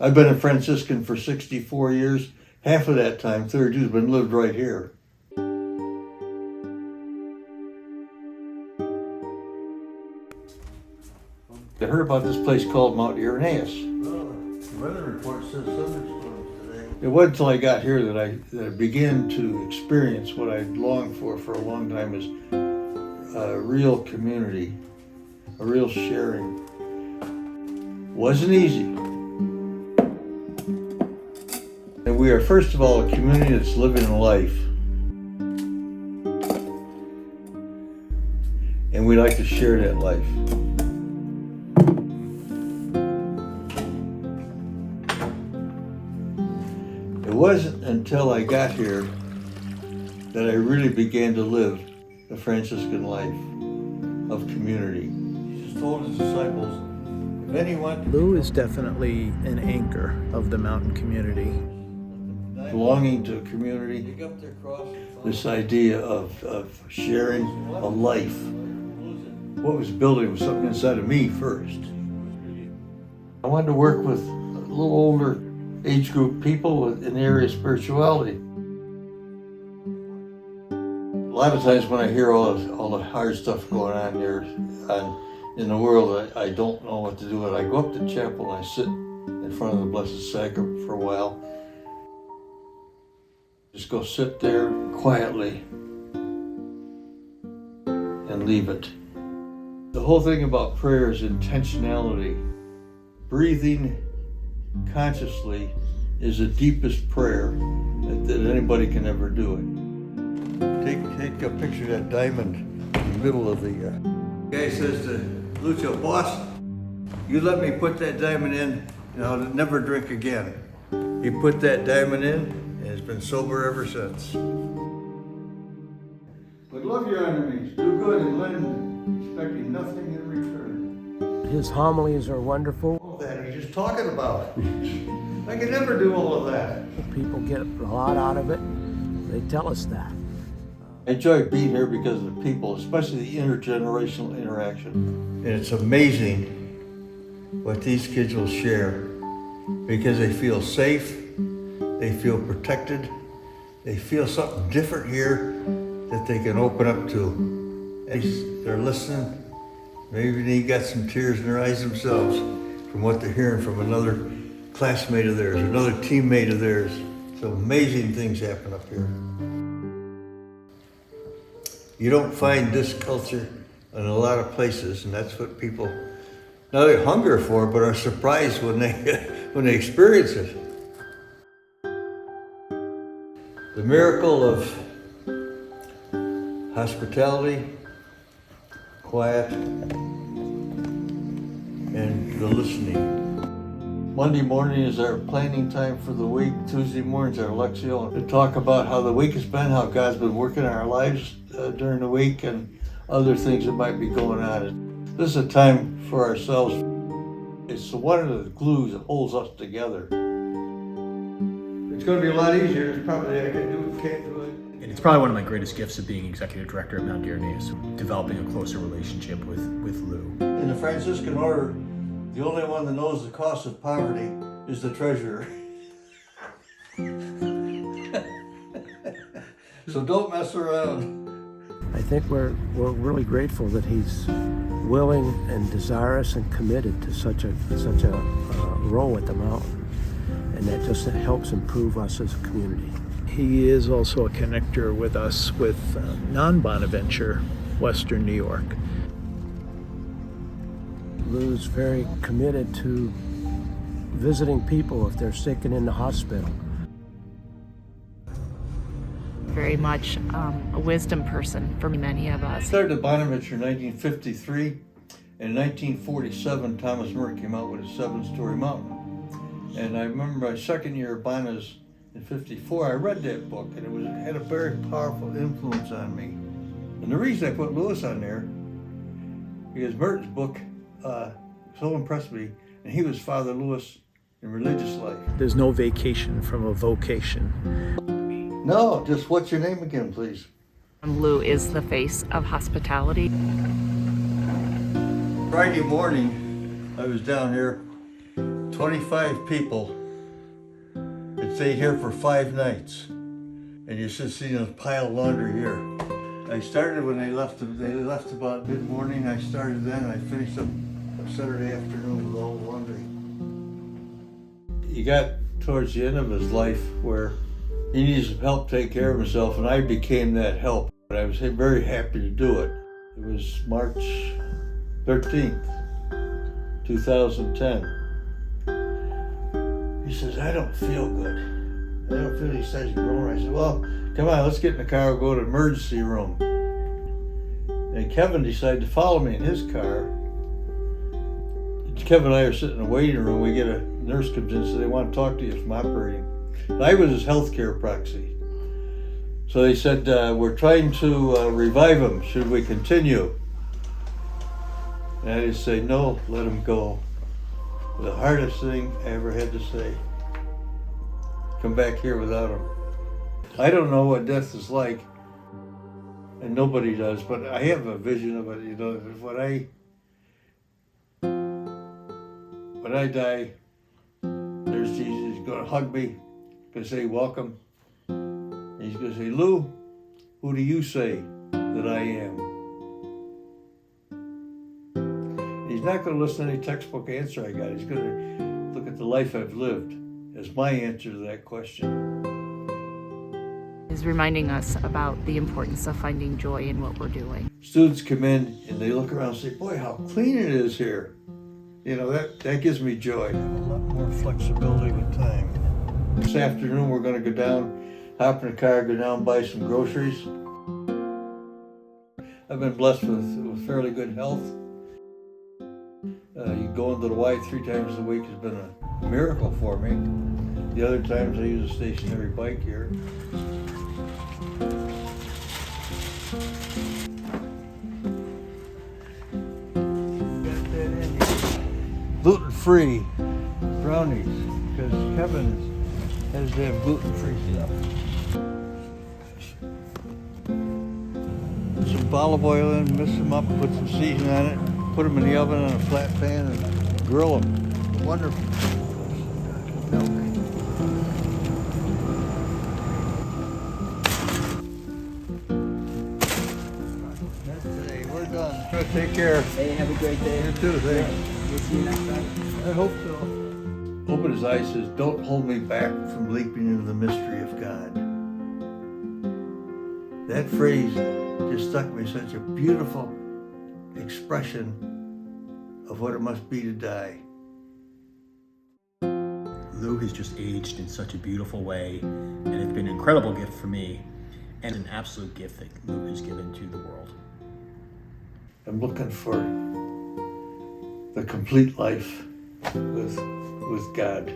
I've been a Franciscan for 64 years. Half of that time, 32, has been lived right here. I heard about this place called Mount Irenaeus. Well, the weather report says thunderstorms today. It wasn't until I got here that I began to experience what I'd longed for a long time, is a real community, a real sharing. Wasn't easy. And we are, first of all, a community that's living life. And we like to share that life. It wasn't until I got here that I really began to live the Franciscan life of community. Jesus told his disciples, if anyone... Lou is definitely an anchor of the mountain community. Belonging to a community, this idea of sharing a life. What was building was something inside of me first. I wanted to work with a little older age group people in the area of spirituality. A lot of times when I hear all the hard stuff going on here in the world, I don't know what to do with it. I go up to chapel and I sit in front of the Blessed Sacrament for a while. Just go sit there quietly and leave it. The whole thing about prayer is intentionality. Breathing consciously is the deepest prayer that anybody can ever do it. Take a picture of that diamond in the middle of the... guy says to Lucio, boss, you let me put that diamond in and I'll never drink again. He put that diamond in and has been sober ever since. But love your enemies, do good and lend, expecting nothing in return. His homilies are wonderful. All that he's just talking about. I could never do all of that. People get a lot out of it. They tell us that. I enjoy being here because of the people, especially the intergenerational interaction. And it's amazing what these kids will share because they feel safe, they feel protected, they feel something different here that they can open up to. They're listening. Maybe they got some tears in their eyes themselves from what they're hearing from another classmate of theirs, another teammate of theirs. So amazing things happen up here. You don't find this culture in a lot of places, and that's what people not only hunger for, but are surprised when they experience it. The miracle of hospitality, quiet, and the listening. Monday morning is our planning time for the week. Tuesday mornings are Lectio to talk about how the week has been, how God's been working in our lives during the week, and other things that might be going on. This is a time for ourselves. It's one of the glues that holds us together. It's going to be a lot easier. It's probably I can do it, can't do it. And it's probably one of my greatest gifts of being executive director of Mount Irenaeus, developing a closer relationship with Lou. In the Franciscan order, the only one that knows the cost of poverty is the treasurer. So don't mess around. I think we're really grateful that he's willing and desirous and committed to such a role at the mountain, and that just helps improve us as a community. He is also a connector with us with non-Bonaventure, Western New York. Lou's very committed to visiting people if they're sick and in the hospital. Very much a wisdom person for many of I us. started at Bonaventure in 1953. In 1947, Thomas Merck came out with a 7-story mountain. And I remember my second year of Bonas in 54, I read that book, and it had a very powerful influence on me. And the reason I put Lewis on there, because Merton's book so impressed me, and he was Father Lewis in religious life. There's no vacation from a vocation. No, just what's your name again, please? Lou is the face of hospitality. Friday morning, I was down here 25 people that stayed here for 5 nights. And you should see a pile of laundry here. I started when they left about mid-morning. I started then. I finished up Saturday afternoon with all the laundry. He got towards the end of his life where he needed some help take care of himself, and I became that help. But I was very happy to do it. It was March 13th, 2010. He says, I don't feel good. I don't feel, he says, growing. I said, well, come on, let's get in the car, we'll go to the emergency room. And Kevin decided to follow me in his car. Kevin and I are sitting in the waiting room. We get a nurse comes in and says, they want to talk to you from operating. I was his healthcare proxy. So they said, we're trying to revive him. Should we continue? And I just say, no, let him go. The hardest thing I ever had to say. Come back here without him. I don't know what death is like, and nobody does, but I have a vision of it. You know, when I die, there's Jesus. He's going to hug me, going to say, welcome. And he's going to say, Lou, who do you say that I am? He's not going to listen to any textbook answer I got. He's going to look at the life I've lived as my answer to that question. Is reminding us about the importance of finding joy in what we're doing. Students come in and they look around and say, boy, how clean it is here. You know, that gives me joy. A lot more flexibility with time. This afternoon we're going to go down, hop in the car, go down, buy some groceries. I've been blessed with fairly good health. You go into the Y 3 times a week has been a miracle for me. The other times I use a stationary bike here. Gluten-free brownies, because Kevin has to have gluten-free stuff. Put some olive oil in, mix them up, put some seasoning on it, put them in the oven on a flat pan and grill them. Wonderful. Milk. That's today. We're done. Take care. Hey, have a great day. You too, thanks. We'll see you next time. I hope so. Open his eyes, says, don't hold me back from leaping into the mystery of God. That phrase just struck me, such a beautiful expression of what it must be to die. Lou has just aged in such a beautiful way, and it's been an incredible gift for me, and an absolute gift that Lou has given to the world. I'm looking for the complete life with God.